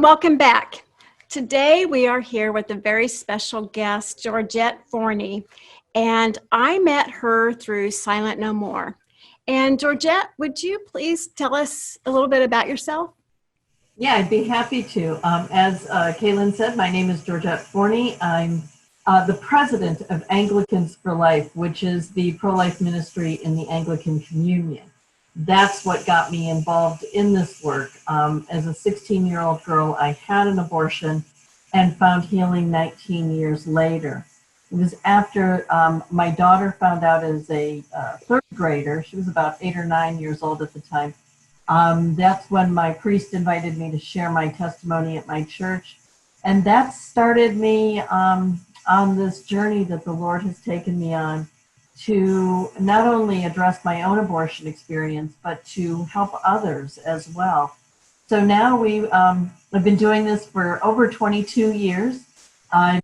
welcome back. Today we are here with a very special guest, Georgette Forney, and I met her through Silent No More. And Georgette, would you please tell us a little bit about yourself? Yeah, I'd be happy to. As Kaylin said, my name is Georgette Forney. I'm the president of Anglicans for Life, which is the pro-life ministry in the Anglican Communion. That's what got me involved in this work. As a 16-year-old girl, I had an abortion and found healing 19 years later. It was after my daughter found out as a third grader. She was about 8 or 9 years old at the time. That's when my priest invited me to share my testimony at my church. And that started me on this journey that the Lord has taken me on to not only address my own abortion experience, but to help others as well. So now I've been doing this for over 22 years. I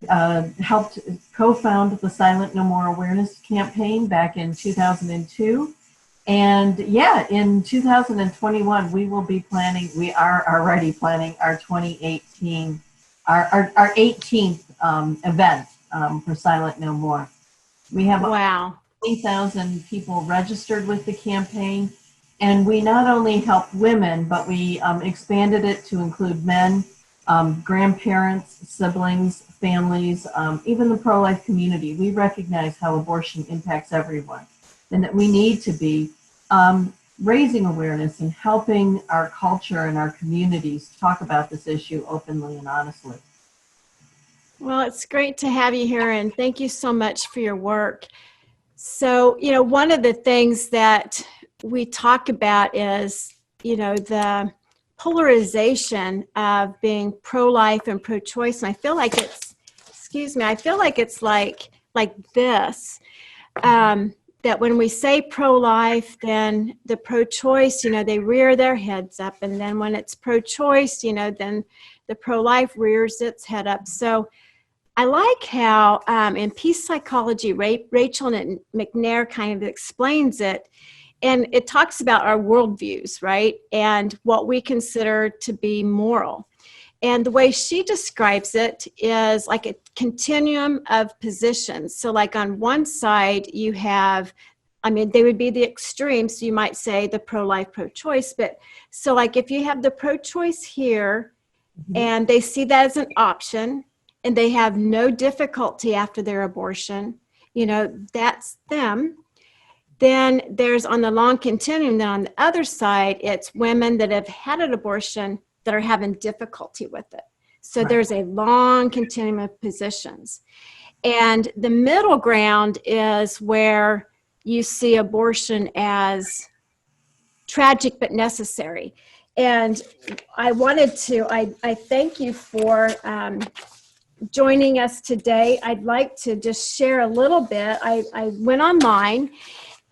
helped co-found the Silent No More Awareness campaign back in 2002. And yeah, in 2021, we are already planning our 2018, our 18th event for Silent No More. We have Wow. 20,000 people registered with the campaign. And we not only help women, but we expanded it to include men, grandparents, siblings, families, even the pro-life community. We recognize how abortion impacts everyone and that we need to be raising awareness and helping our culture and our communities talk about this issue openly and honestly. Well, it's great to have you here, and thank you so much for your work. So, one of the things that we talk about is, the polarization of being pro-life and pro-choice. And I feel like it's like this, that when we say pro-life, then the pro-choice, they rear their heads up. And then when it's pro-choice, then the pro-life rears its head up. So I like how in Peace Psychology, Rachel McNair kind of explains it. And it talks about our worldviews, right? And what we consider to be moral. And the way she describes it is like a continuum of positions. So like on one side, you have, they would be the extremes. So you might say the pro-life, pro-choice. But so like if you have the pro-choice here, and they see that as an option, and they have no difficulty after their abortion, that's them. Then there's on the long continuum, then on the other side, it's women that have had an abortion that are having difficulty with it. So right. There's a long continuum of positions. And the middle ground is where you see abortion as tragic but necessary. And I thank you for joining us today. I'd like to just share a little bit. I went online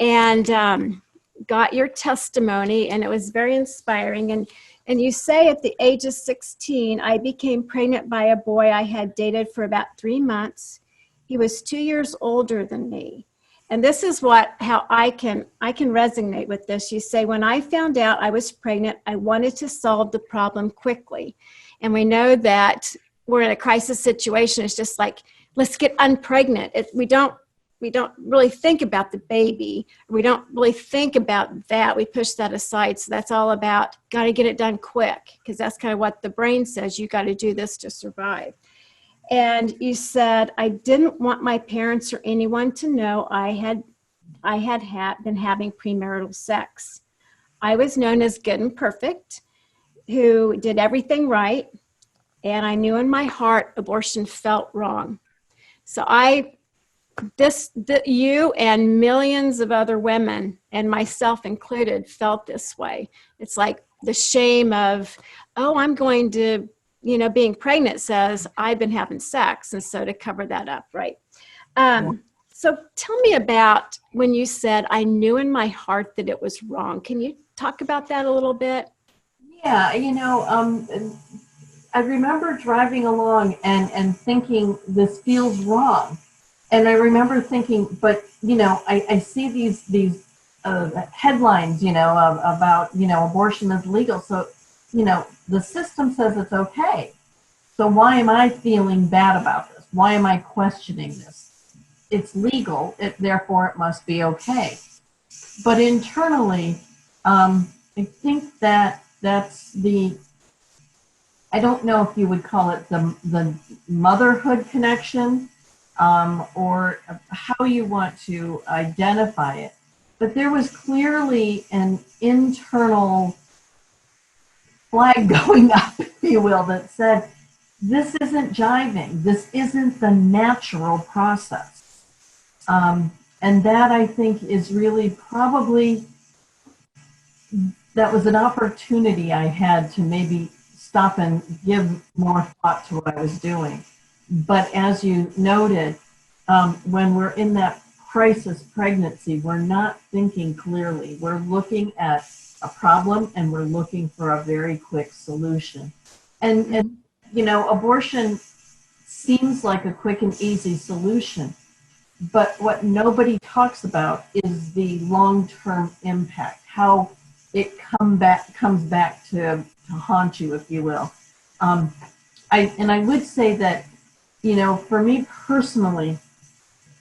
and got your testimony, and it was very inspiring. And you say at the age of 16, I became pregnant by a boy I had dated for about 3 months. He was 2 years older than me. And this is how I can resonate with this. You say, when I found out I was pregnant, I wanted to solve the problem quickly. And we know that we're in a crisis situation. It's just like, let's get unpregnant. We don't really think about the baby. We don't really think about that. We push that aside. So that's all about, got to get it done quick, because that's kind of what the brain says. You got to do this to survive. And you said, I didn't want my parents or anyone to know I had been having premarital sex. I was known as good and perfect, who did everything right. And I knew in my heart abortion felt wrong. So you and millions of other women, and myself included, felt this way. It's like the shame of, I'm going to, being pregnant says I've been having sex. And so to cover that up, right? So tell me about when you said, I knew in my heart that it was wrong. Can you talk about that a little bit? Yeah, I remember driving along and thinking, this feels wrong. And I remember thinking, but, I see these headlines, about, abortion is legal. So, the system says it's okay. So why am I feeling bad about this? Why am I questioning this? It's legal, therefore it must be okay. But internally, I think that's I don't know if you would call it the motherhood connection, or how you want to identify it. But there was clearly an internal flag going up, if you will, that said, this isn't jiving. This isn't the natural process. And that, I think, is really probably, that was an opportunity I had to maybe stop and give more thought to what I was doing. But as you noted, when we're in that crisis pregnancy, we're not thinking clearly. We're looking at a problem and we're looking for a very quick solution. And abortion seems like a quick and easy solution, but what nobody talks about is the long-term impact, how it comes back to haunt you, if you will. I would say that, for me personally,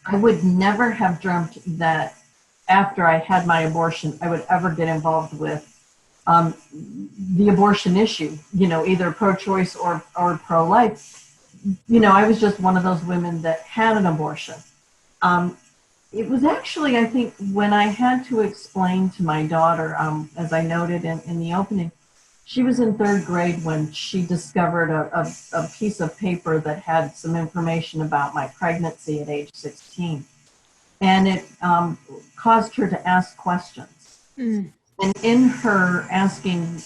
I would never have dreamt that after I had my abortion, I would ever get involved with the abortion issue, either pro-choice or pro-life. I was just one of those women that had an abortion. It was actually, I think, when I had to explain to my daughter, as I noted in the opening, she was in third grade when she discovered a piece of paper that had some information about my pregnancy at age 16. And it caused her to ask questions. Mm. And in her asking,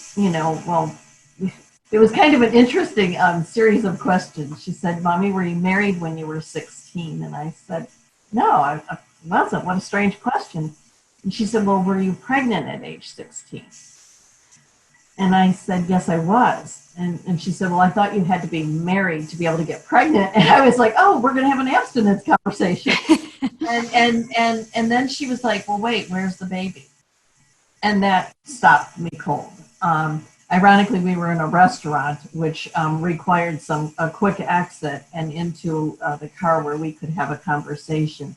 it was kind of an interesting series of questions. She said, "Mommy, were you married when you were 16? And I said, "No, I wasn't." What a strange question. And she said, "Well, were you pregnant at age 16? And I said, "Yes, I was." And she said, "Well, I thought you had to be married to be able to get pregnant." And I was like, "Oh, we're going to have an abstinence conversation." and then she was like, "Well, wait, where's the baby?" And that stopped me cold. Ironically, we were in a restaurant, which required a quick exit and into the car where we could have a conversation.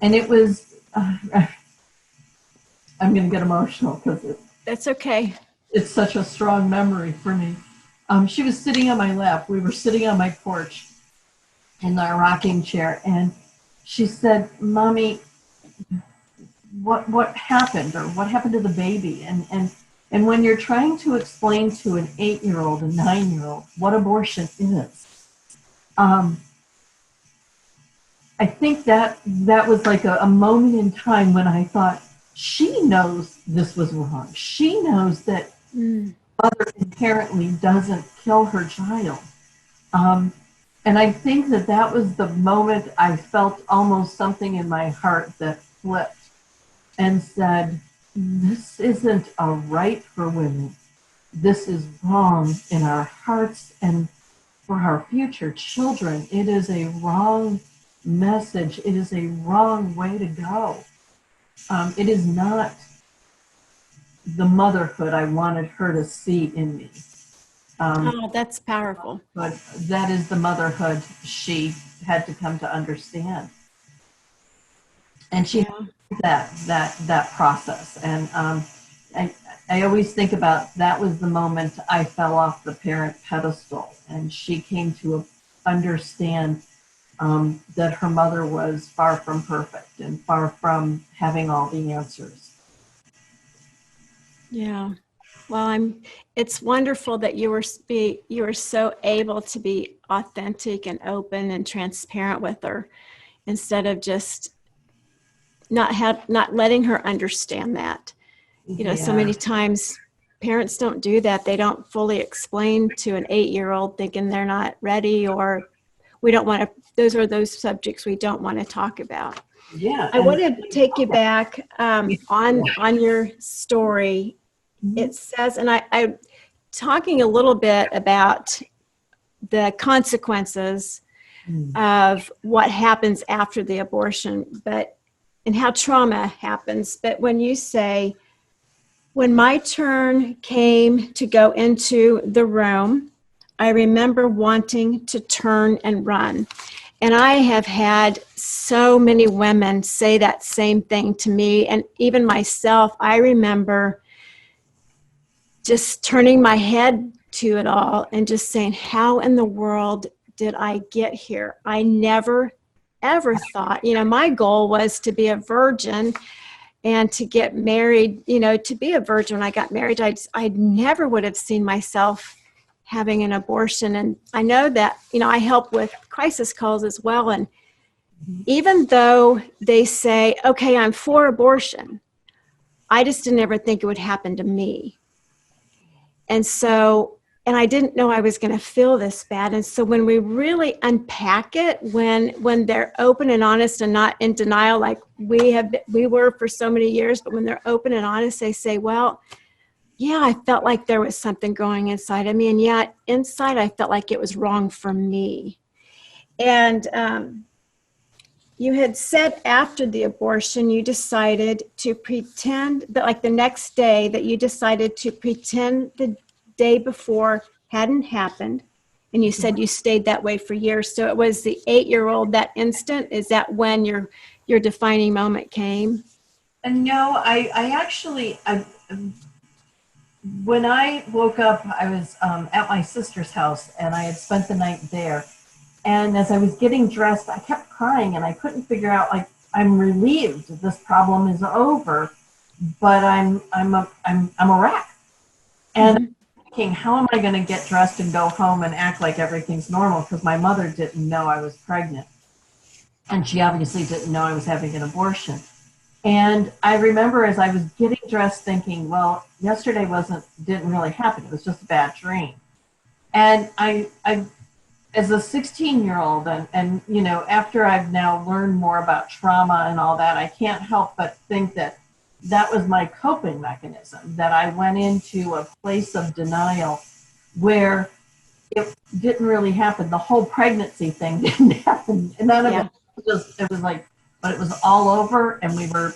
And it was, I'm going to get emotional because that's okay. It's such a strong memory for me. She was sitting on my lap. We were sitting on my porch in our rocking chair, and she said, "Mommy, what happened, or what happened to the baby?" And when you're trying to explain to an 8-year-old, a 9-year-old, what abortion is, I think that was like a moment in time when I thought, she knows this was wrong. She knows that mother inherently doesn't kill her child. And I think that was the moment I felt almost something in my heart that flipped and said, this isn't a right for women. This is wrong in our hearts and for our future children. It is a wrong message. It is a wrong way to go. It is not the motherhood I wanted her to see in me. That's powerful. But that is the motherhood she had to come to understand. And she had that process. And I always think about, that was the moment I fell off the parent pedestal, and she came to understand that her mother was far from perfect and far from having all the answers. Yeah. Well, it's wonderful that you were so able to be authentic and open and transparent with her, instead of just not letting her understand that. So many times parents don't do that. They don't fully explain to an 8-year-old, thinking they're not ready, or we don't want to, those subjects we don't want to talk about. Yeah. I want to take you back on your story. It says, and I'm talking a little bit about the consequences of what happens after the abortion, and how trauma happens. But when you say When my turn came to go into the room, I remember wanting to turn and run. And I have had so many women say that same thing to me. And even myself, I remember just turning my head to it all and just saying, how in the world did I get here? I never, ever thought, my goal was to be a virgin and to get married, to be a virgin when I got married. I never would have seen myself having an abortion. And I know that, I help with crisis calls as well. And even though they say, okay, I'm for abortion, I just didn't ever think it would happen to me. And so, and I didn't know I was going to feel this bad. And so when we really unpack it, when they're open and honest and not in denial, like we were for so many years, but when they're open and honest, they say, well, yeah, I felt like there was something growing inside of me. And yet inside, I felt like it was wrong for me. And you had said after the abortion, you decided to pretend that, like the next day, that you decided to pretend the day before hadn't happened. And you said you stayed that way for years. So it was the 8-year-old, that instant. Is that when your defining moment came? And no, when I woke up, I was at my sister's house, and I had spent the night there. And as I was getting dressed, I kept crying, and I couldn't figure out, like, I'm relieved this problem is over, but I'm a wreck. And I'm thinking, how am I going to get dressed and go home and act like everything's normal? Because my mother didn't know I was pregnant, and she obviously didn't know I was having an abortion. And I remember as I was getting dressed thinking, well, yesterday didn't really happen. It was just a bad dream. And I as a 16-year-old, and after I've now learned more about trauma and all that, I can't help but think that was my coping mechanism, that I went into a place of denial where it didn't really happen. The whole pregnancy thing didn't happen. And none of it was like, but it was all over, and we were,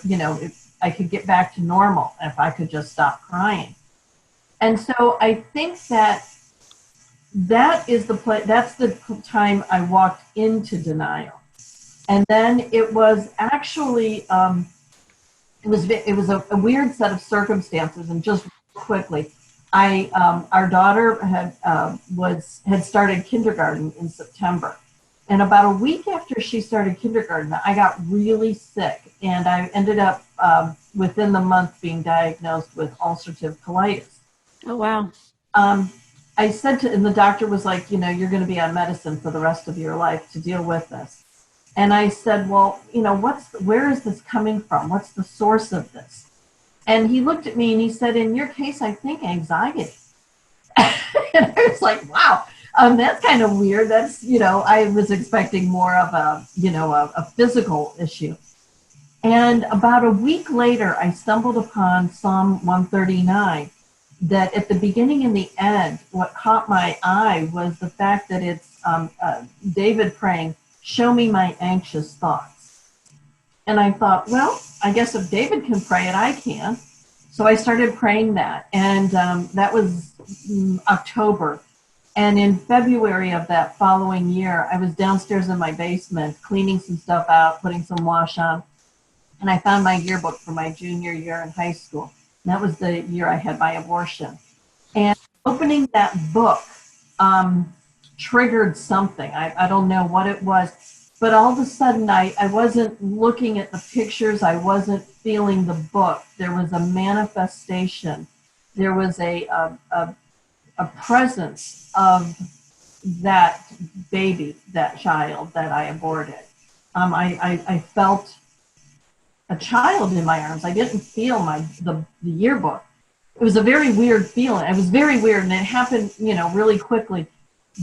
I could get back to normal if I could just stop crying. And so I think that's the time I walked into denial. And then it was actually, it was a weird set of circumstances. And just quickly, our daughter had started kindergarten in September. And about a week after she started kindergarten, I got really sick, and I ended up within the month being diagnosed with ulcerative colitis. Oh, wow. I said and the doctor was like, you're going to be on medicine for the rest of your life to deal with this. And I said, well, where is this coming from? What's the source of this? And he looked at me and he said, in your case, I think anxiety. And I was like, wow. That's kind of weird. That's, I was expecting more of a physical issue. And about a week later, I stumbled upon Psalm 139, that at the beginning and the end, what caught my eye was the fact that it's David praying, show me my anxious thoughts. And I thought, well, I guess if David can pray it, I can. So I started praying that. And that was October. And in February of that following year, I was downstairs in my basement cleaning some stuff out, putting some wash on, and I found my yearbook for my junior year in high school. And that was the year I had my abortion. And opening that book triggered something. I don't know what it was, but all of a sudden I wasn't looking at the pictures. I wasn't feeling the book. There was a manifestation. There was a presence of that baby, that child that I aborted. I felt a child in my arms. I didn't feel the yearbook. It was a very weird feeling. It was very weird, and it happened, really quickly.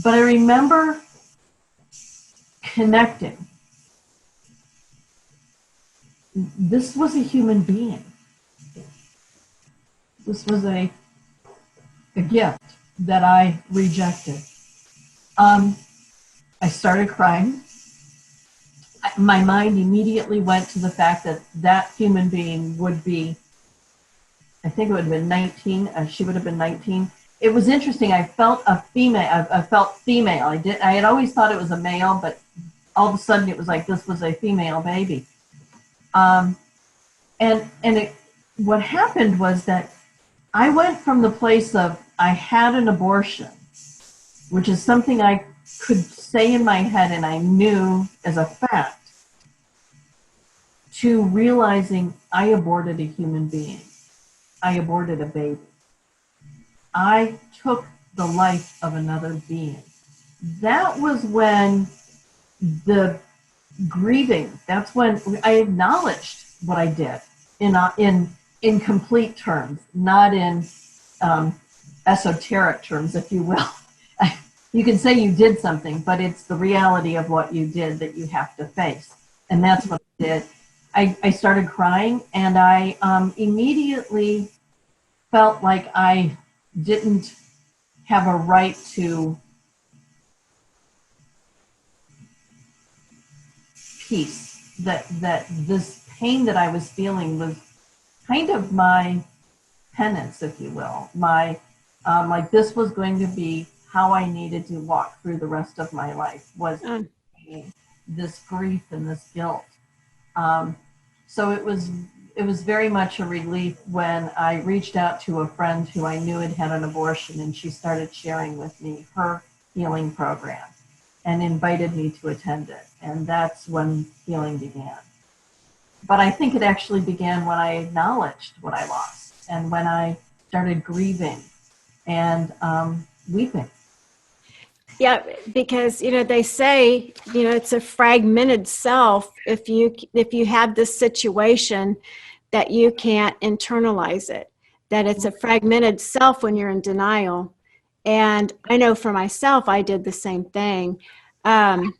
But I remember connecting. This was a human being. This was a gift that I rejected. I started crying. My mind immediately went to the fact that human being would be I think it would have been 19. She would have been 19. It was interesting. I felt a female. I felt female. I had always thought it was a male, but all of a sudden it was like this was a female baby. What happened was that I went from the place of I had an abortion, which is something I could say in my head and I knew as a fact, to realizing I aborted a human being. I aborted a baby. I took the life of another being. That was when the grieving, that's when I acknowledged what I did in complete terms, not in esoteric terms, if you will. You can say you did something, but it's the reality of what you did that you have to face. And that's what I did. I started crying, and I immediately felt like I didn't have a right to peace, that this pain that I was feeling was kind of my penance, if you will. My like this was going to be how I needed to walk through the rest of my life, was this grief and this guilt. So it was very much a relief when I reached out to a friend who I knew had had an abortion, and she started sharing with me her healing program and invited me to attend it. And that's when healing began. But I think it actually began when I acknowledged what I lost and when I started grieving and weeping. Yeah, because they say it's a fragmented self. If you have this situation, that you can't internalize it, that it's a fragmented self when you're in denial. And I know for myself, I did the same thing. I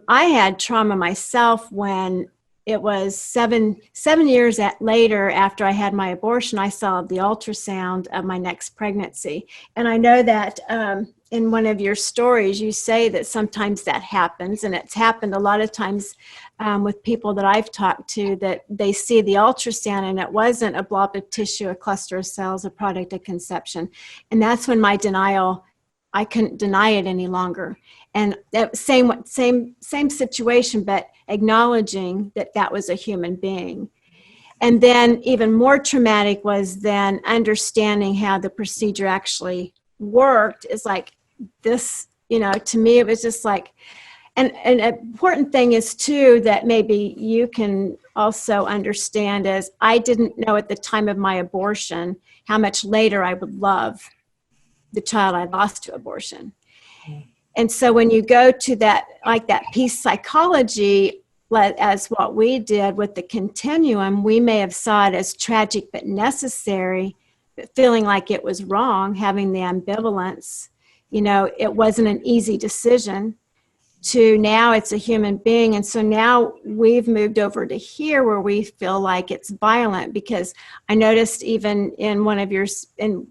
had trauma myself when it was seven years later after I had my abortion. I saw the ultrasound of my next pregnancy. And I know that in one of your stories, you say that sometimes that happens, and it's happened a lot of times with people that I've talked to, that they see the ultrasound and it wasn't a blob of tissue, a cluster of cells, a product of conception. And that's when my denial, I couldn't deny it any longer. And that same situation, but acknowledging that that was a human being. And then even more traumatic was then understanding how the procedure actually worked. Is like this, to me, it was just like, and an important thing is too, that maybe you can also understand, is I didn't know at the time of my abortion how much later I would love the child I lost to abortion. And so when you go to that, like that peace psychology, as what we did with the continuum, we may have saw it as tragic but necessary, but feeling like it was wrong, having the ambivalence. It wasn't an easy decision, to now it's a human being. And so now we've moved over to here where we feel like it's violent, because I noticed even in one of your stories,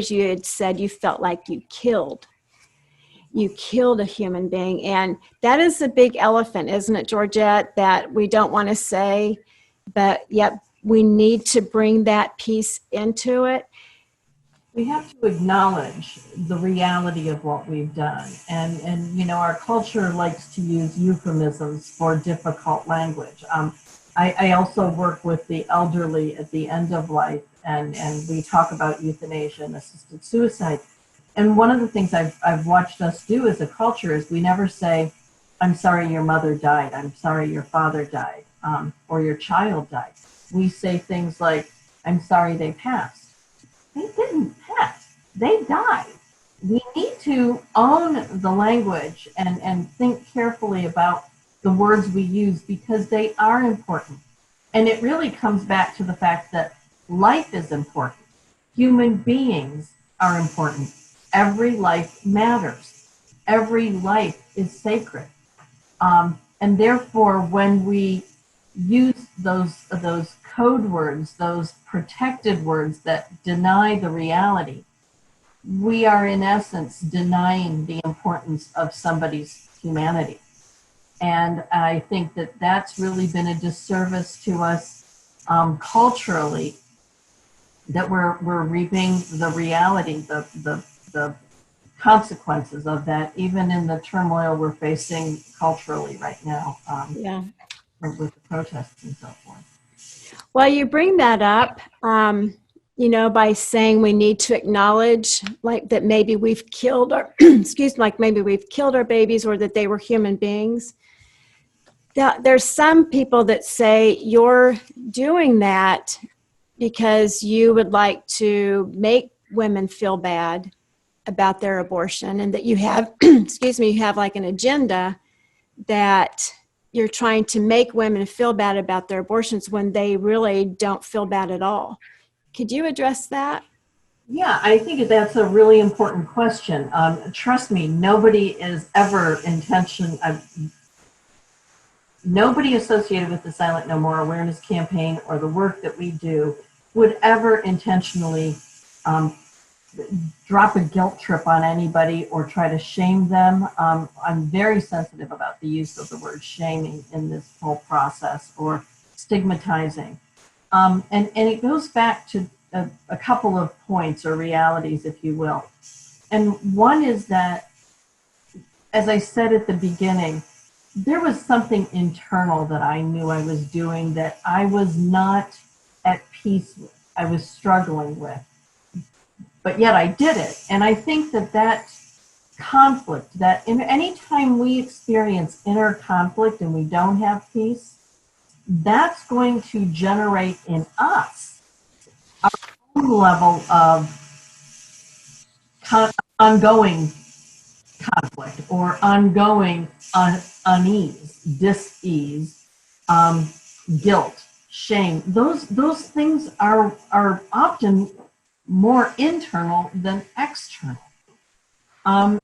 you had said you felt like you killed a human being. And that is a big elephant, isn't it, Georgette, that we don't want to say, but yet we need to bring that piece into it. We have to acknowledge the reality of what we've done. And our culture likes to use euphemisms for difficult language. I also work with the elderly at the end of life, and we talk about euthanasia and assisted suicide. And one of the things I've watched us do as a culture is we never say, I'm sorry your mother died, I'm sorry your father died, or your child died. We say things like, I'm sorry they passed. They didn't pass, they died. We need to own the language and think carefully about the words we use, because they are important. And it really comes back to the fact that life is important. Human beings are important. Every life matters. Every life is sacred. And therefore, when we use those code words, those protected words that deny the reality, we are in essence denying the importance of somebody's humanity. And I think that that's really been a disservice to us culturally that we're reaping the reality, the consequences of that, even in the turmoil we're facing culturally right now, Yeah. with the protests and so forth. Well, you bring that up, by saying we need to acknowledge like that maybe we've killed our, maybe we've killed our babies or that they were human beings. There's some people that say you're doing that because you would like to make women feel bad about their abortion, and that you have, you have like an agenda that you're trying to make women feel bad about their abortions when they really don't feel bad at all. Could you address that? Yeah, I think that's a really important question. Trust me, nobody is ever nobody associated with the Silent No More awareness campaign or the work that we do would ever intentionally drop a guilt trip on anybody or try to shame them. I'm very sensitive about the use of the word shaming in this whole process, or stigmatizing. And it goes back to a couple of points or realities, if you will. And one is that, as I said at the beginning, there was something internal that I knew I was doing that I was not at peace with. I was struggling with. But yet I did it. And I think that conflict, that any time we experience inner conflict and we don't have peace, that's going to generate in us our own level of ongoing conflict or ongoing unease, dis-ease, guilt, shame. Those things are often more internal than external. When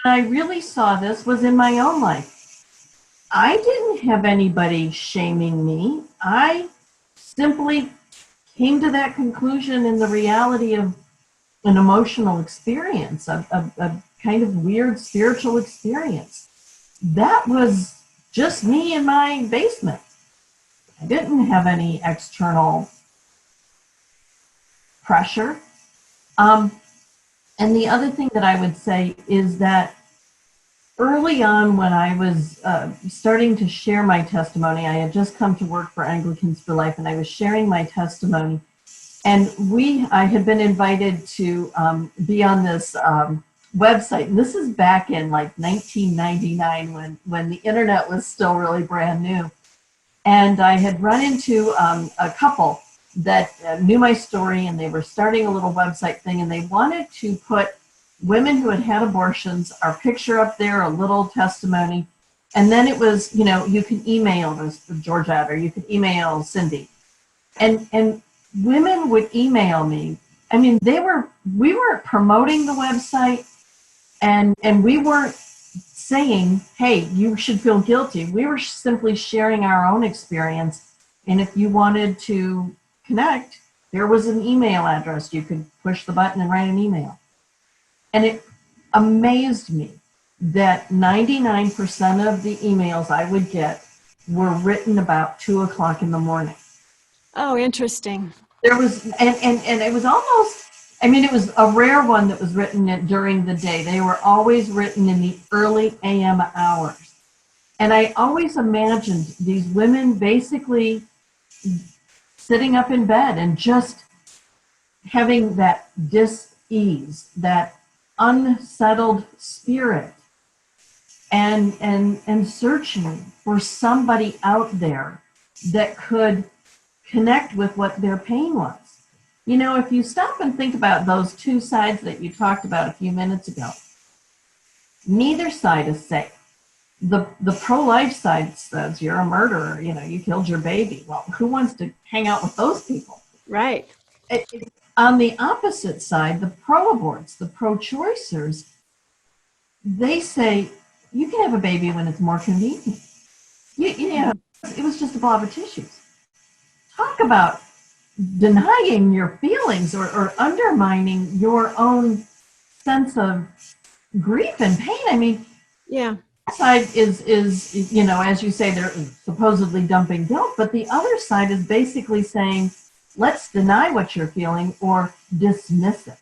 I really saw this was in my own life. I didn't have anybody shaming me. I simply came to that conclusion in the reality of an emotional experience, a kind of weird spiritual experience. That was just me in my basement. I didn't have any external pressure. And the other thing that I would say is that early on, when I was starting to share my testimony, I had just come to work for Anglicans for Life, and I was sharing my testimony. And I had been invited to be on this website. And this is back in like 1999 when the internet was still really brand new. And I had run into a couple that knew my story, and they were starting a little website thing, and they wanted to put women who had abortions, our picture up there, a little testimony. And then it was, you could email this Georgette, or you could email Cindy. And women would email me. I mean, we weren't promoting the website, and we weren't saying, hey, you should feel guilty. We were simply sharing our own experience. And if you wanted to connect, there was an email address. You could push the button and write an email. And it amazed me that 99% of the emails I would get were written about 2:00 in the morning. Oh, interesting. There was, and it was almost, it was a rare one that was written during the day. They were always written in the early AM hours. And I always imagined these women basically sitting up in bed and just having that dis-ease, that unsettled spirit, and searching for somebody out there that could connect with what their pain was. If you stop and think about those two sides that you talked about a few minutes ago, neither side is safe. The pro-life side says you're a murderer, you killed your baby. Well, who wants to hang out with those people? Right. On the opposite side, the pro-aborts, the pro-choicers, they say you can have a baby when it's more convenient. It was just a blob of tissues. Talk about denying your feelings or undermining your own sense of grief and pain. Yeah. side is, you know, as you say, they're supposedly dumping guilt, but the other side is basically saying, let's deny what you're feeling or dismiss it.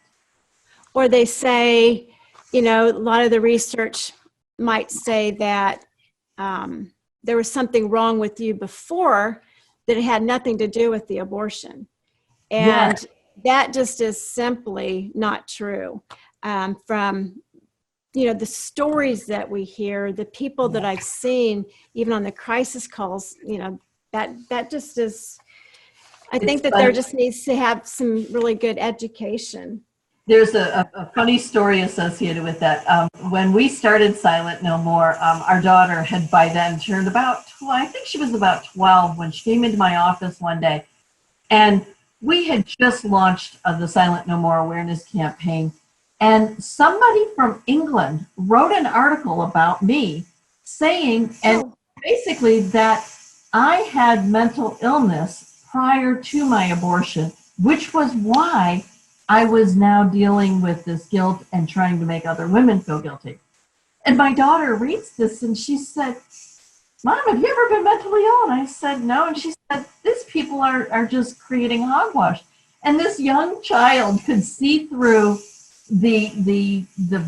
Or they say, you know, a lot of the research might say that there was something wrong with you before, that it had nothing to do with the abortion. And Yes. that just is simply not true. From, you know, the stories that we hear, the people that I've seen, even on the crisis calls, you know, that just is, I think that there just needs to have some really good education. There's a funny story associated with that. When we started Silent No More, our daughter had by then turned about, I think she was about 12 when she came into my office one day. And we had just launched the Silent No More awareness campaign. And somebody from England wrote an article about me saying, and basically that I had mental illness prior to my abortion, which was why I was now dealing with this guilt and trying to make other women feel guilty. And my daughter reads this and she said, Mom, have you ever been mentally ill? And I said, no. And she said, these people are just creating hogwash. And this young child could see through the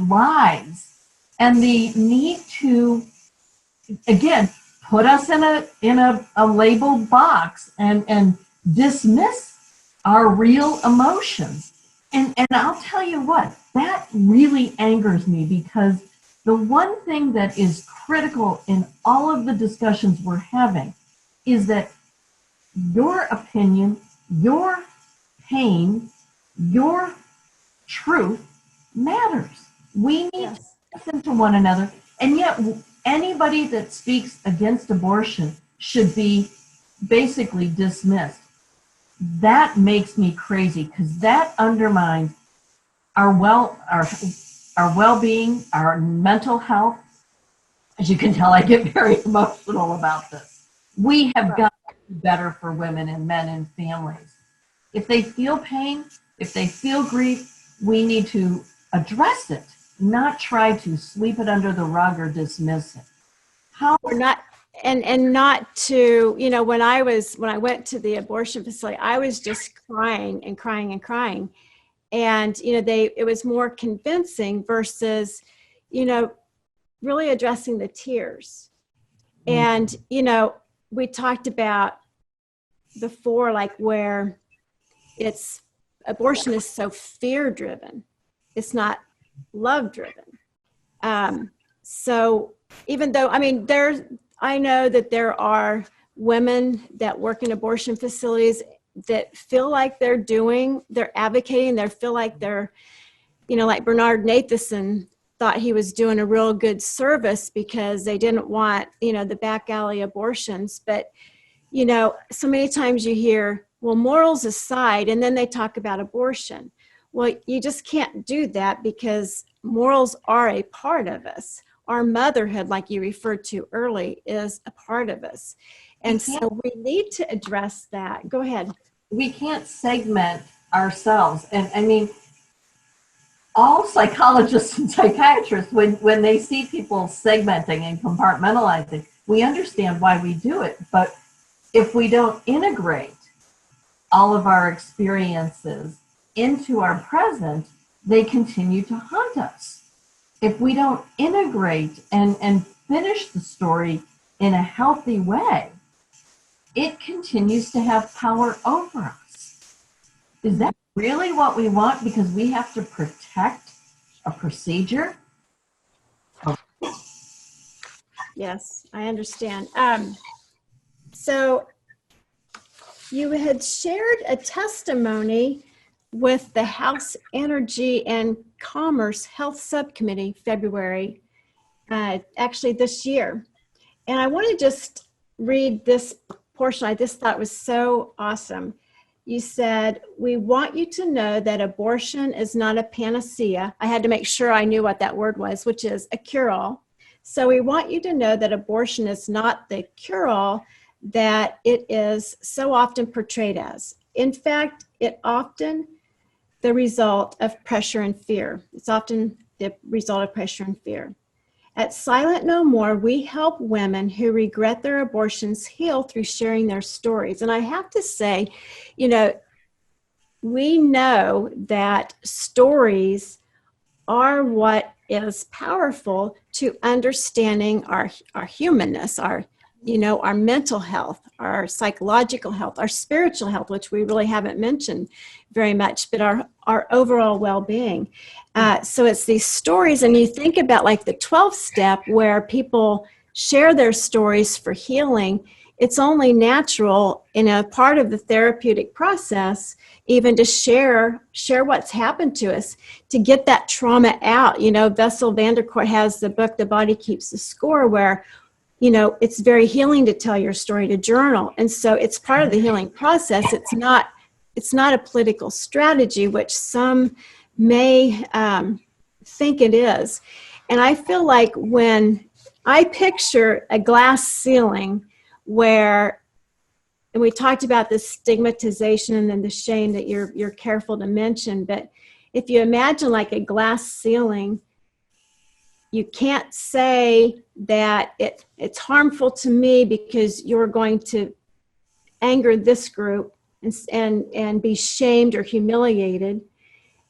lies and the need to, again, put us in a labeled box and dismiss our real emotions. And I'll tell you what, that really angers me, because the one thing that is critical in all of the discussions we're having is that your opinion, your pain, your truth matters. We need to listen to one another. And yet anybody that speaks against abortion should be basically dismissed. That makes me crazy, because that undermines our well-being, our mental health. As you can tell, I get very emotional about this. We have got to do better for women and men and families. If they feel pain, if they feel grief, we need to address it, not try to sweep it under the rug or dismiss it. How? Or not, and not to, you know, when I went to the abortion facility, I was just crying and crying and crying. And, you know, it was more convincing versus, you know, really addressing the tears. And, you know, we talked about before, like, where abortion is so fear driven. It's not love driven. So even though, I mean, I know that there are women that work in abortion facilities that feel like they're advocating, they feel like they're, you know, like Bernard Nathanson thought he was doing a real good service because they didn't want, you know, the back alley abortions. But, you know, so many times you hear, well, morals aside, and then they talk about abortion. Well, you just can't do that, because morals are a part of us. Our motherhood, like you referred to early, is a part of us. And so we need to address that. Go ahead. We can't segment ourselves. And I mean, all psychologists and psychiatrists, when they see people segmenting and compartmentalizing, we understand why we do it. But if we don't integrate all of our experiences into our present, they continue to haunt us. If we don't integrate and finish the story in a healthy way, it continues to have power over us. Is that really what we want? Because we have to protect a procedure? Yes, I understand. So you had shared a testimony with the House Energy and Commerce Health Subcommittee, February, actually this year. And I want to just read this portion. I just thought was so awesome. You said, we want you to know that abortion is not a panacea. I had to make sure I knew what that word was, which is a cure-all. So we want you to know that abortion is not the cure-all that it is so often portrayed as. In fact, it often the result of pressure and fear. It's often the result of pressure and fear. At Silent No More, we help women who regret their abortions heal through sharing their stories. And I have to say, you know, we know that stories are what is powerful to understanding our humanness, our, you know, our mental health, our psychological health, our spiritual health, which we really haven't mentioned very much, but our overall well-being. So it's these stories, and you think about like the 12th step where people share their stories for healing. It's only natural in a part of the therapeutic process even to share what's happened to us, to get that trauma out. You know, Bessel van der Kolk has the book, The Body Keeps the Score, where, you know, it's very healing to tell your story, to journal. And so it's part of the healing process. It's not a political strategy, which some may think it is. And I feel like when I picture a glass ceiling where, and we talked about the stigmatization and then the shame that you're careful to mention, but if you imagine like a glass ceiling, you can't say that it's harmful to me because you're going to anger this group and be shamed or humiliated.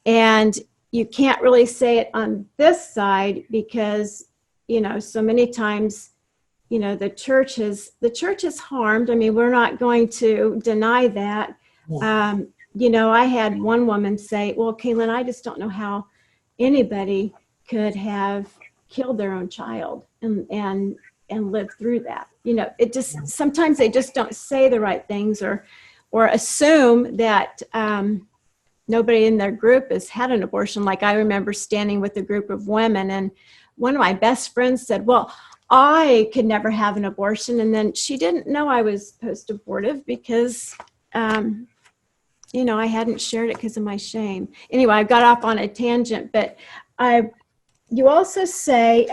And you can't really say it on this side because, you know, so many times, you know, the church is harmed. I mean, we're not going to deny that. Yeah. You know, I had one woman say, well, Caitlin, I just don't know how anybody could have killed their own child and lived through that. You know, it just, sometimes they just don't say the right things or assume that nobody in their group has had an abortion. Like I remember standing with a group of women, and one of my best friends said, well, I could never have an abortion. And then she didn't know I was post-abortive because, you know, I hadn't shared it because of my shame. Anyway, I got off on a tangent, but you also say,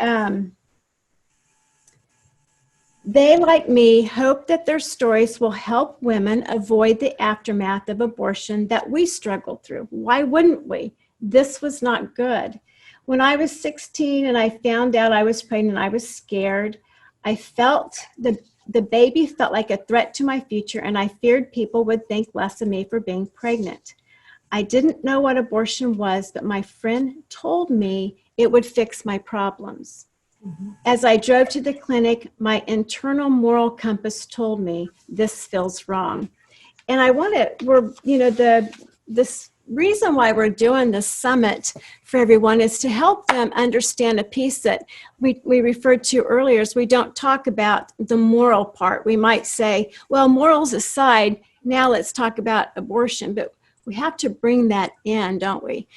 they, like me, hope that their stories will help women avoid the aftermath of abortion that we struggled through. Why wouldn't we? This was not good. When I was 16 and I found out I was pregnant, I was scared. I felt the baby felt like a threat to my future, and I feared people would think less of me for being pregnant. I didn't know what abortion was, but my friend told me it would fix my problems. Mm-hmm. As I drove to the clinic, my internal moral compass told me this feels wrong. And I want to, this reason why we're doing this summit for everyone is to help them understand a piece that we referred to earlier. Is we don't talk about the moral part. We might say, well, morals aside, now let's talk about abortion, but we have to bring that in, don't we?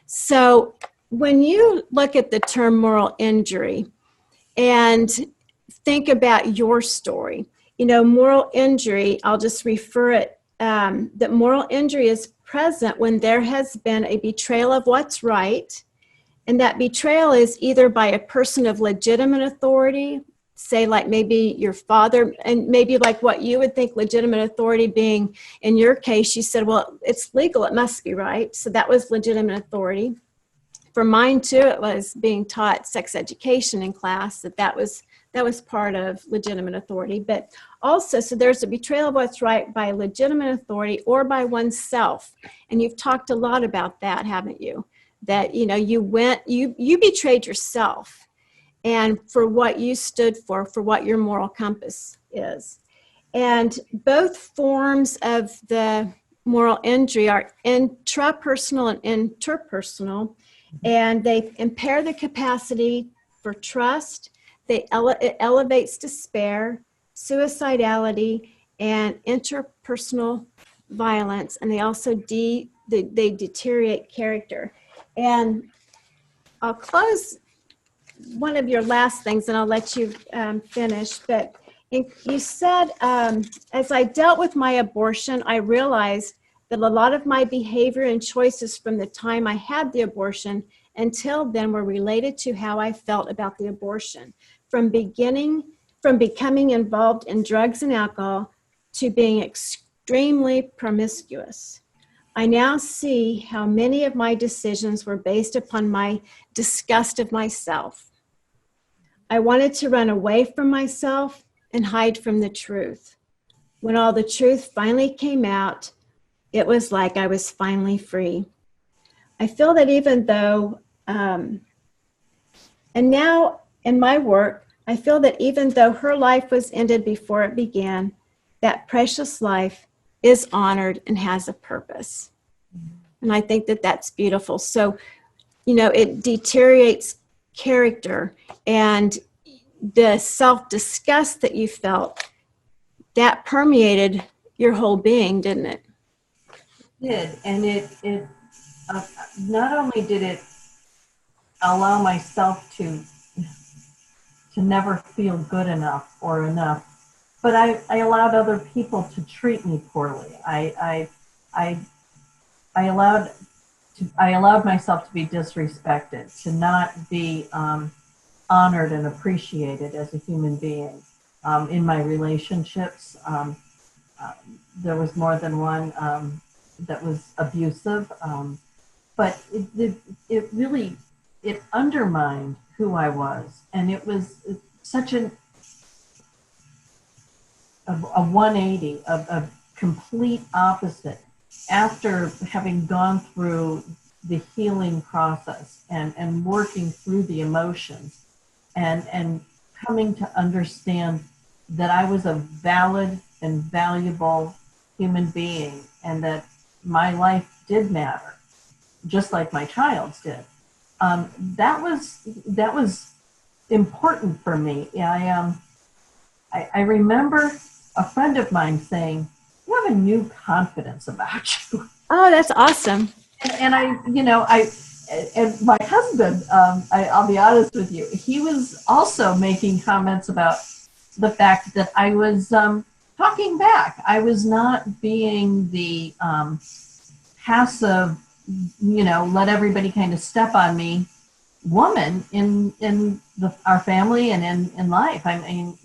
So when you look at the term moral injury and think about your story, you know, moral injury, I'll just refer it, that moral injury is present when there has been a betrayal of what's right, and that betrayal is either by a person of legitimate authority, say like maybe your father, and maybe like what you would think legitimate authority being in your case, you said, well, it's legal, it must be right. So that was legitimate authority. For mine too, it was being taught sex education in class, that was part of legitimate authority. But also, so there's a betrayal of what's right by legitimate authority or by oneself. And you've talked a lot about that, haven't you? That, you know, you betrayed yourself and for what you stood for what your moral compass is. And both forms of the moral injury are intrapersonal and interpersonal, and they impair the capacity for trust. It elevates despair, suicidality, and interpersonal violence, and they also they deteriorate character. And I'll close one of your last things, and I'll let you finish. But you said, as I dealt with my abortion, I realized that a lot of my behavior and choices from the time I had the abortion until then were related to how I felt about the abortion. From becoming involved in drugs and alcohol to being extremely promiscuous. I now see how many of my decisions were based upon my disgust of myself. I wanted to run away from myself and hide from the truth. When all the truth finally came out, it was like I was finally free. I feel that even though, and now in my work, I feel that even though her life was ended before it began, that precious life is honored and has a purpose. And I think that that's beautiful. So, it deteriorates character, and the self-disgust that you felt, that permeated your whole being, didn't it? It did, and it not only did it allow myself to never feel good enough or enough, but I allowed other people to treat me poorly. I allowed myself to be disrespected, to not be honored and appreciated as a human being. In my relationships, there was more than one that was abusive, but it really, it undermined who I was, and it was such a 180, a complete opposite after having gone through the healing process and working through the emotions and coming to understand that I was a valid and valuable human being and that my life did matter, just like my child's did. That was important for me. I remember a friend of mine saying, "You have a new confidence about you." Oh, that's awesome. And and my husband, I'll be honest with you, he was also making comments about the fact that I was talking back. I was not being the passive, let everybody kind of step on me woman in our family and in life. I mean,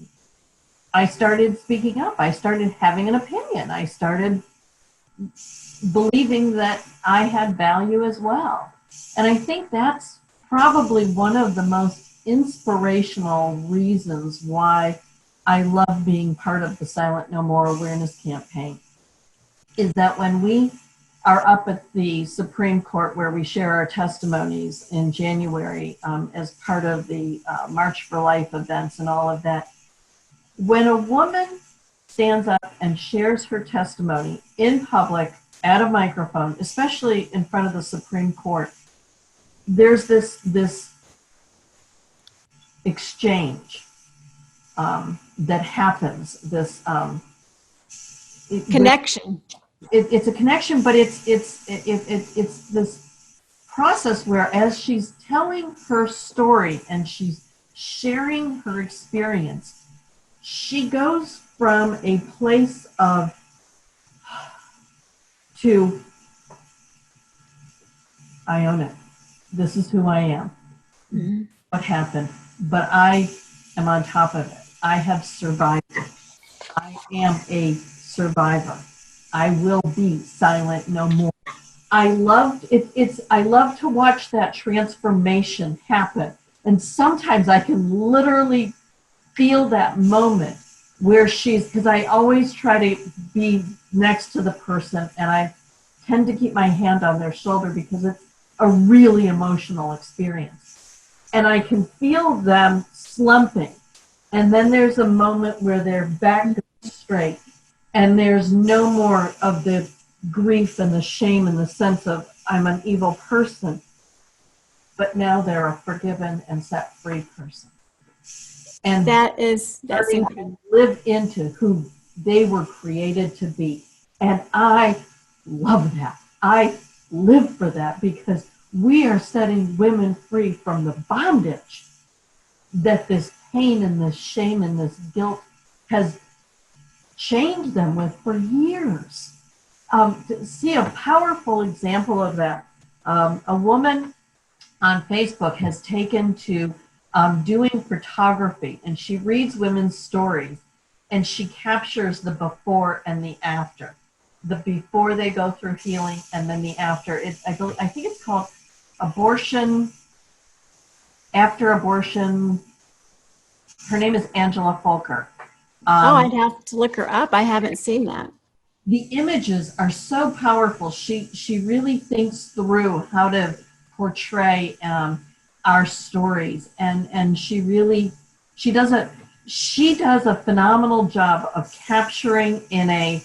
I started speaking up. I started having an opinion. I started believing that I had value as well. And I think that's probably one of the most inspirational reasons why I love being part of the Silent No More Awareness campaign, is that when we are up at the Supreme Court where we share our testimonies in January as part of the March for Life events and all of that, when a woman stands up and shares her testimony in public at a microphone, especially in front of the Supreme Court, there's this exchange that happens. This Connection. it's a connection, but it's this process where as she's telling her story and she's sharing her experience, she goes from a place of to, I own it. This is who I am. Mm-hmm. What happened? But I am on top of it. I have survived it. I am a survivor. I will be silent no more. I love to watch that transformation happen. And sometimes I can literally feel that moment where because I always try to be next to the person and I tend to keep my hand on their shoulder because it's a really emotional experience. And I can feel them slumping. And then there's a moment where their back goes straight and there's no more of the grief and the shame and the sense of I'm an evil person. But now they're a forgiven and set free person. And that's incredible. Live into who they were created to be. And I love that. I live for that because we are setting women free from the bondage that this pain and this shame and this guilt has chained them with for years. To see a powerful example of that, a woman on Facebook has taken to doing photography, and she reads women's stories and she captures the before and the after. The before they go through healing and then the after. I think it's called abortion, after abortion Her name is Angela Folker. Oh, I'd have to look her up. I haven't seen that. The images are so powerful. She really thinks through how to portray our stories, and she does a phenomenal job of capturing in a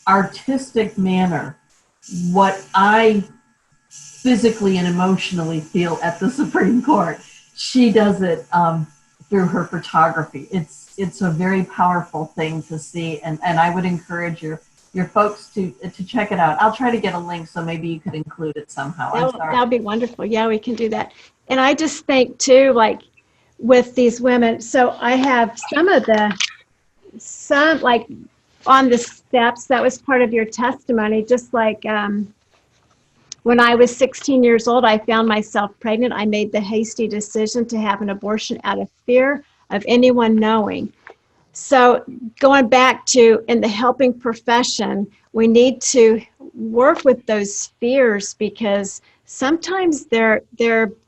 artistic manner what I physically and emotionally feel at the Supreme Court. She does it through her photography. It's a very powerful thing to see, and I would encourage your folks to check it out. I'll try to get a link so maybe you could include it somehow. That would be wonderful. Yeah, we can do that. And I just think too, like with these women, so I have some like on the steps, that was part of your testimony, just like when I was 16 years old, I found myself pregnant. I made the hasty decision to have an abortion out of fear of anyone knowing. So going back to in the helping profession, we need to work with those fears because sometimes they're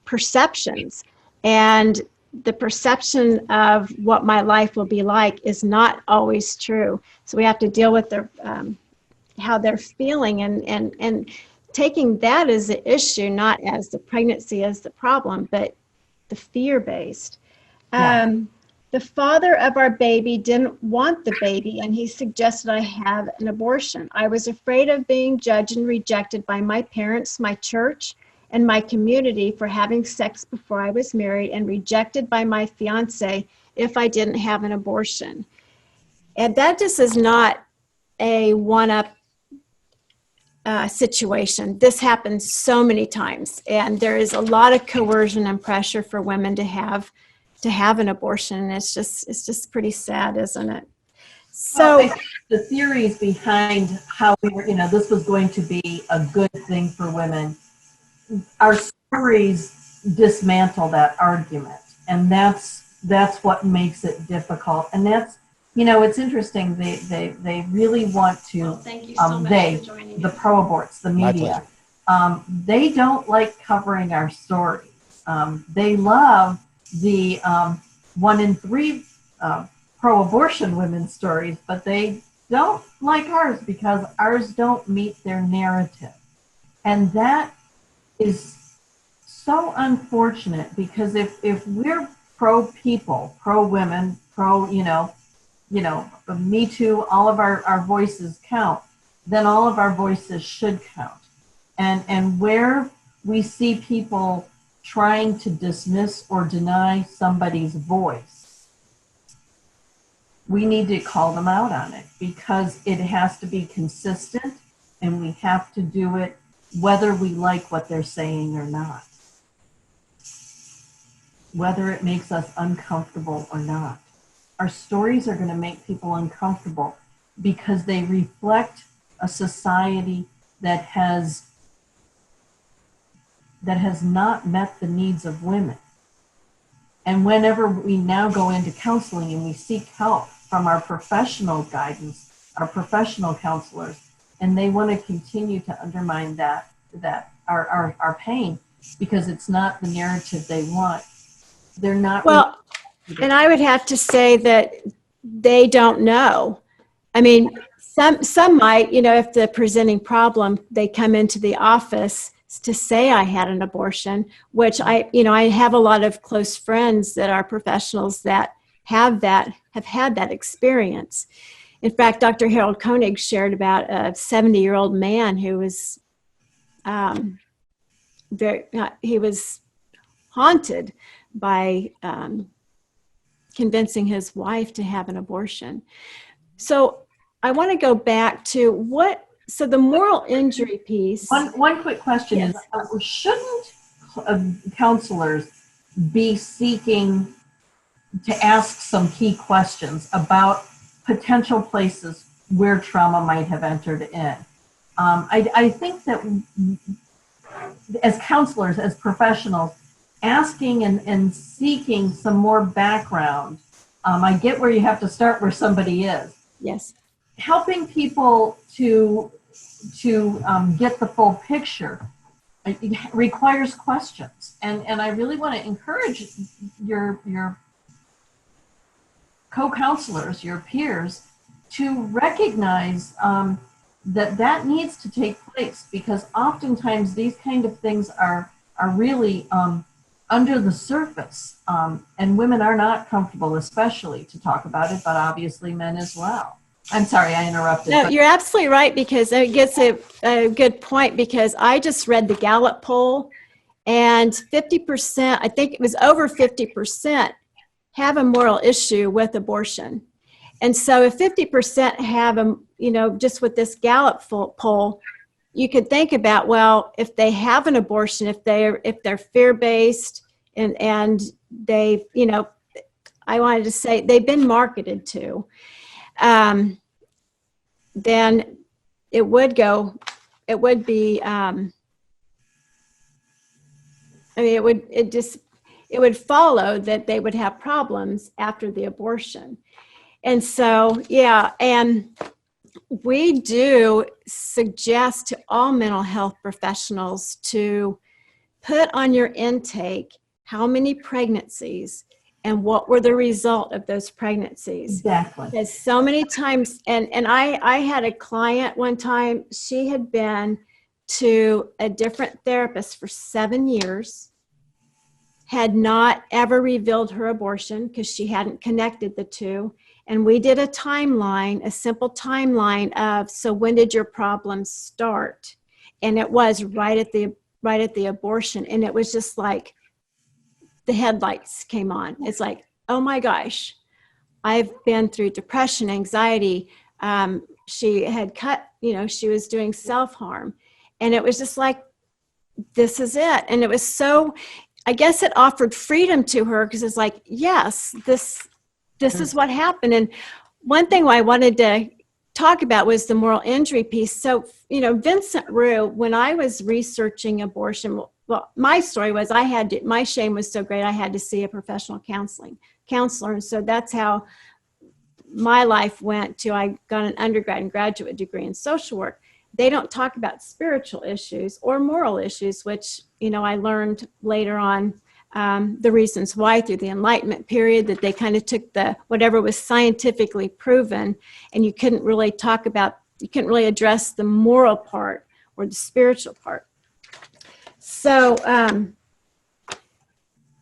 perceptions, and the perception of what my life will be like is not always true. So we have to deal with their how they're feeling and taking that as the issue, not as the pregnancy as the problem, but the fear-based. Yeah. The father of our baby didn't want the baby, and he suggested I have an abortion. I was afraid of being judged and rejected by my parents, my church, and my community for having sex before I was married, and rejected by my fiance if I didn't have an abortion. And that just is not a one-up situation. This happens so many times, and there is a lot of coercion and pressure for women to have an abortion. And it's just pretty sad, isn't it? So well, the theories behind how this was going to be a good thing for women, our stories dismantle that argument, and that's what makes it difficult. And that's it's interesting. They really want to. well, thank you so much for joining me. The pro-aborts, the media, they don't like covering our stories. They love the 1 in 3 pro-abortion women's stories, but they don't like ours because ours don't meet their narrative. And that is so unfortunate, because if we're pro-people, pro-women, Me Too, all of our voices count, then all of our voices should count. And where we see people trying to dismiss or deny somebody's voice, we need to call them out on it, because it has to be consistent, and we have to do it whether we like what they're saying or not, whether it makes us uncomfortable or not. Our stories are going to make people uncomfortable because they reflect a society that has not met the needs of women. And whenever we now go into counseling and we seek help from our professional guidance, our professional counselors, and they want to continue to undermine that our pain because it's not the narrative they want, they're not. Well, and I would have to say that they don't know. I mean, some might, if the presenting problem, they come into the office to say I had an abortion, which I have a lot of close friends that are professionals that have had that experience. In fact, Dr. Harold Koenig shared about a 70-year-old man who was he was haunted by convincing his wife to have an abortion. So I want to go back to the moral injury piece. One quick question is, shouldn't counselors be seeking to ask some key questions about potential places where trauma might have entered in? I think that as counselors, as professionals, asking and seeking some more background. I get where you have to start where somebody is. Yes. Helping people to get the full picture, it requires questions. And I really want to encourage your co-counselors, your peers, to recognize that needs to take place, because oftentimes these kind of things are really under the surface, and women are not comfortable, especially, to talk about it, but obviously men as well. I'm sorry, I interrupted. No, you're absolutely right, because it gets a good point, because I just read the Gallup poll, and 50%, I think it was over 50%, have a moral issue with abortion. And so if 50% have just with this Gallup poll, you could think about, well, if they have an abortion, if they're fear-based, and they, I wanted to say they've been marketed to, then it would be, it would follow that they would have problems after the abortion. And so, yeah, and we do suggest to all mental health professionals to put on your intake how many pregnancies and what were the result of those pregnancies. Exactly. Because so many times, and I had a client one time, she had been to a different therapist for 7 years, had not ever revealed her abortion because she hadn't connected the two. And we did a timeline, a simple timeline of, so when did your problems start? And it was right at the abortion. And it was just like the headlights came on. It's like, oh my gosh, I've been through depression, anxiety. She had she was doing self-harm. And it was just like, this is it. And it was so, I guess it offered freedom to her, because it's like, yes, this is what happened. And one thing I wanted to talk about was the moral injury piece. So, Vincent Rue, when I was researching abortion, well, my story was my shame was so great, I had to see a professional counselor. And so that's how my life went to, I got an undergrad and graduate degree in social work. They don't talk about spiritual issues or moral issues, which, I learned later on the reasons why through the Enlightenment period, that they kind of took whatever was scientifically proven, and you couldn't really address the moral part or the spiritual part. So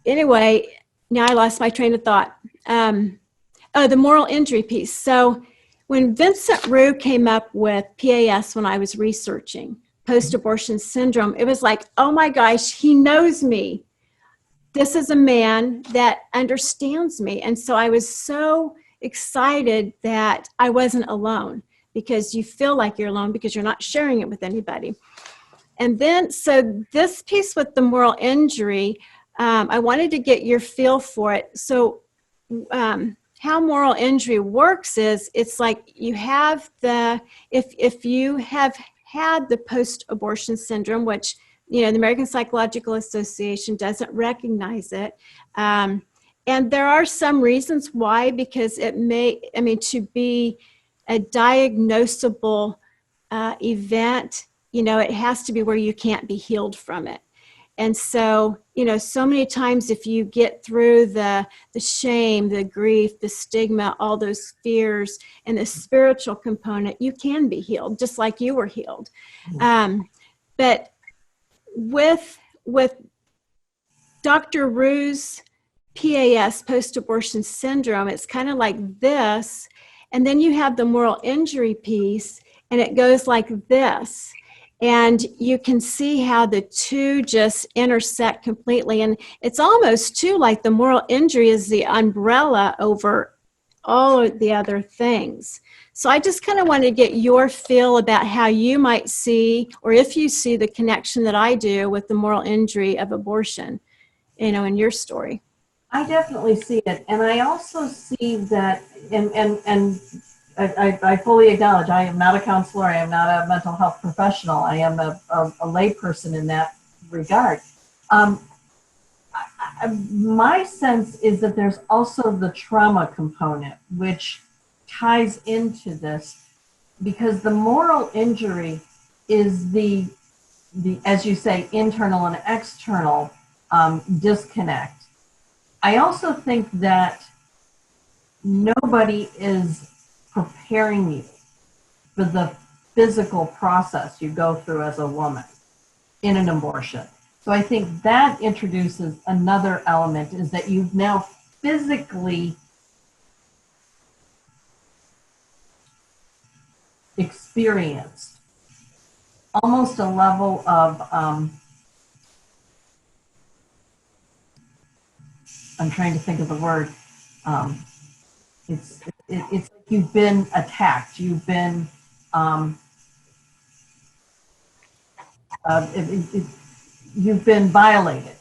anyway, now I lost my train of thought. The moral injury piece. So when Vincent Rue came up with PAS, when I was researching post-abortion syndrome, it was like, oh my gosh, he knows me. This is a man that understands me. And so I was so excited that I wasn't alone, because you feel like you're alone because you're not sharing it with anybody. And then, so this piece with the moral injury, I wanted to get your feel for it. So how moral injury works is, it's like you have if you have had the post-abortion syndrome, which, the American Psychological Association doesn't recognize it. And there are some reasons why, because to be a diagnosable event, it has to be where you can't be healed from it. And so, so many times if you get through the shame, the grief, the stigma, all those fears, and the spiritual component, you can be healed, just like you were healed. But with Dr. Rue's PAS, post-abortion syndrome, it's kind of like this, and then you have the moral injury piece, and it goes like this. And you can see how the two just intersect completely. And it's almost too like the moral injury is the umbrella over all of the other things. So I just kind of wanted to get your feel about how you might see, or if you see the connection that I do with the moral injury of abortion, in your story. I definitely see it. And I also see that, and I fully acknowledge I am not a counselor. I am not a mental health professional. I am a lay person in that regard. My sense is that there's also the trauma component, which ties into this, because the moral injury is the as you say, internal and external disconnect. I also think that nobody is preparing you for the physical process you go through as a woman in an abortion. So I think that introduces another element, is that you've now physically experienced almost a level of, I'm trying to think of the word, it's like you've been attacked, you've been, you've been violated.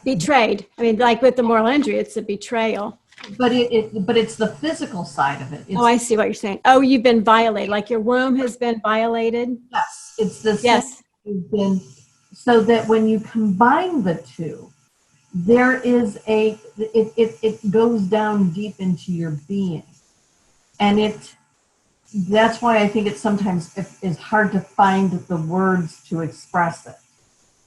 Betrayed. I mean, like with the moral injury, it's a betrayal. But it's the physical side of it. It's, Oh, I see what you're saying. Oh, you've been violated, like your womb has been violated. yes, it's the Yes. you've been, so that when you combine the two, there is it goes down deep into your being, and that's why I think it sometimes is hard to find the words to express it,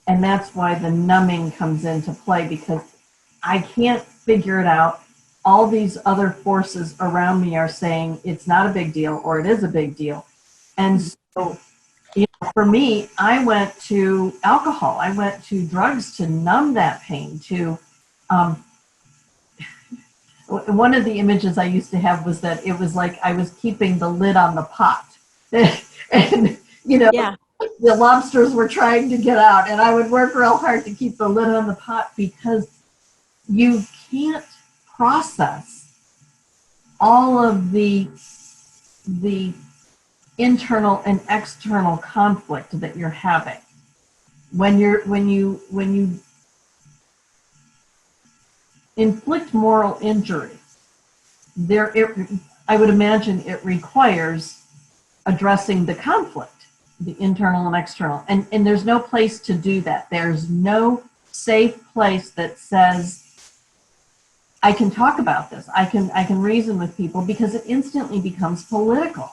and that's why the numbing comes into play, because I can't figure it out. All these other forces around me are saying it's not a big deal, or it is a big deal. And so, for me, I went to alcohol. I went to drugs to numb that pain. One of the images I used to have was that it was like I was keeping the lid on the pot. And, Yeah. the lobsters were trying to get out, and I would work real hard to keep the lid on the pot, because you can't process all of the internal and external conflict that you're having when you inflict moral injury. I would imagine it requires addressing the conflict, the internal and external, and there's no place to do that. There's no safe place that says, I can talk about this. I can reason with people, because it instantly becomes political.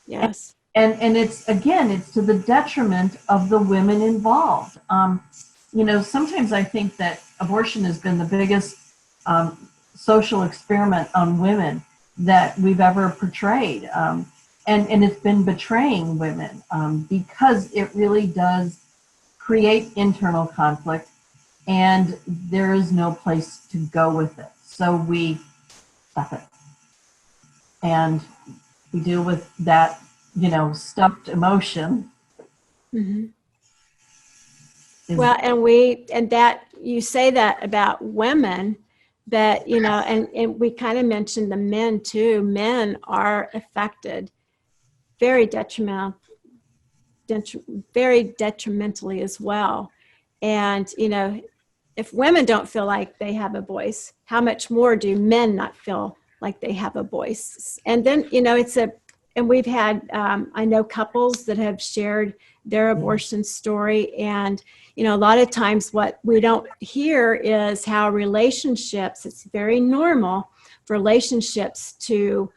Yes. And it's to the detriment of the women involved. Sometimes I think that abortion has been the biggest social experiment on women that we've ever portrayed. And it's been betraying women, because it really does create internal conflict, and there is no place to go with it. So we stop it. And we deal with that, stuffed emotion. Mm-hmm. Well, and that you say that about women, that, and we kind of mentioned the men too. Men are affected very detrimentally as well. And, if women don't feel like they have a voice, how much more do men not feel like they have a voice? And then, and we've had, I know couples that have shared their abortion story. And, a lot of times what we don't hear is how relationships, it's very normal for relationships to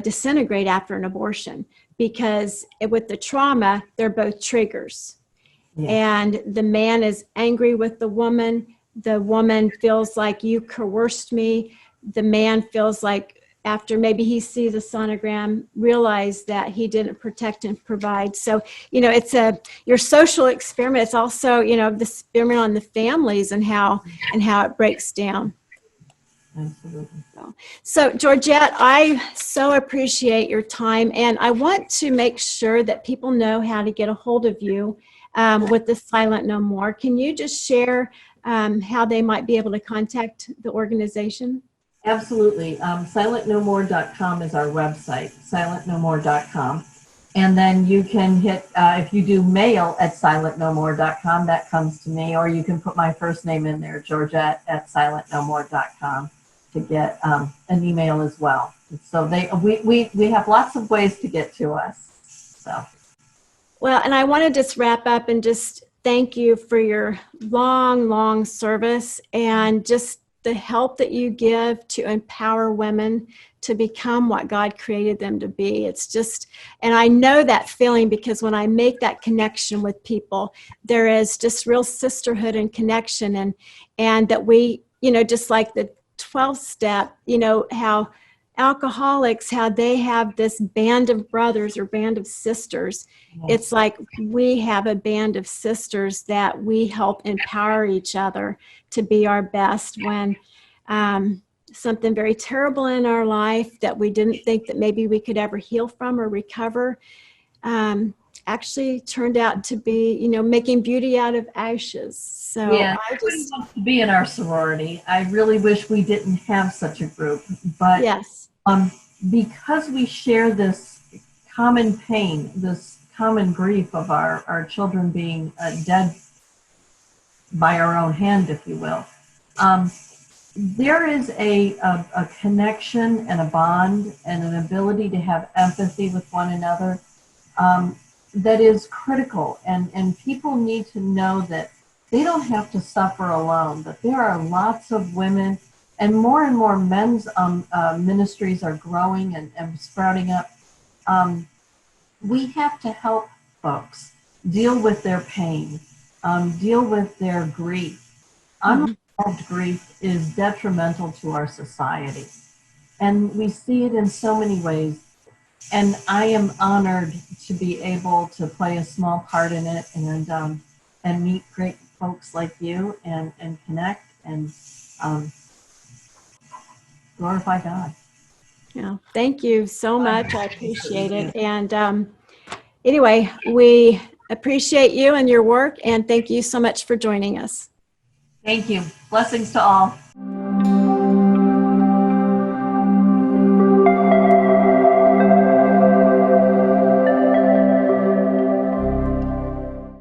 disintegrate after an abortion, because with the trauma, they're both triggers. Yeah. And the man is angry with the woman. The woman feels like you coerced me. The man feels like, after maybe he sees a sonogram, realize that he didn't protect and provide. So, it's your social experiment. It's also, the experiment on the families and how it breaks down. Absolutely. So, Georgette, I so appreciate your time, and I want to make sure that people know how to get a hold of you with the Silent No More. Can you just share how they might be able to contact the organization? Absolutely. SilentNoMore.com is our website, SilentNoMore.com. And then you can hit, if you do mail at SilentNoMore.com, that comes to me, or you can put my first name in there, Georgette at SilentNoMore.com, to get an email as well. So we have lots of ways to get to us. So. Well, and I want to just wrap up and just thank you for your long service, and just the help that you give to empower women to become what God created them to be. It's just, and I know that feeling, because when I make that connection with people, there is just real sisterhood and connection, and that we, just like the 12th step, how alcoholics, how they have this band of brothers or band of sisters. Yes. It's like we have a band of sisters that we help empower each other to be our best when something very terrible in our life that we didn't think that maybe we could ever heal from or recover actually turned out to be, making beauty out of ashes. So Yeah, everybody wants to be in our sorority. I really wish we didn't have such a group, but yes, because we share this common pain, this common grief of our children being dead by our own hand, if you will, there is a connection and a bond and an ability to have empathy with one another that is critical. And people need to know that they don't have to suffer alone, that there are lots of women and more men's ministries are growing and sprouting up. We have to help folks deal with their pain, deal with their grief. Unresolved grief is detrimental to our society. And we see it in so many ways. And I am honored to be able to play a small part in it and meet great folks like you and connect and glorify God. yeah, thank you so much. I appreciate it. And anyway, we appreciate you and your work, and thank you so much for joining us. Thank you. Blessings to all.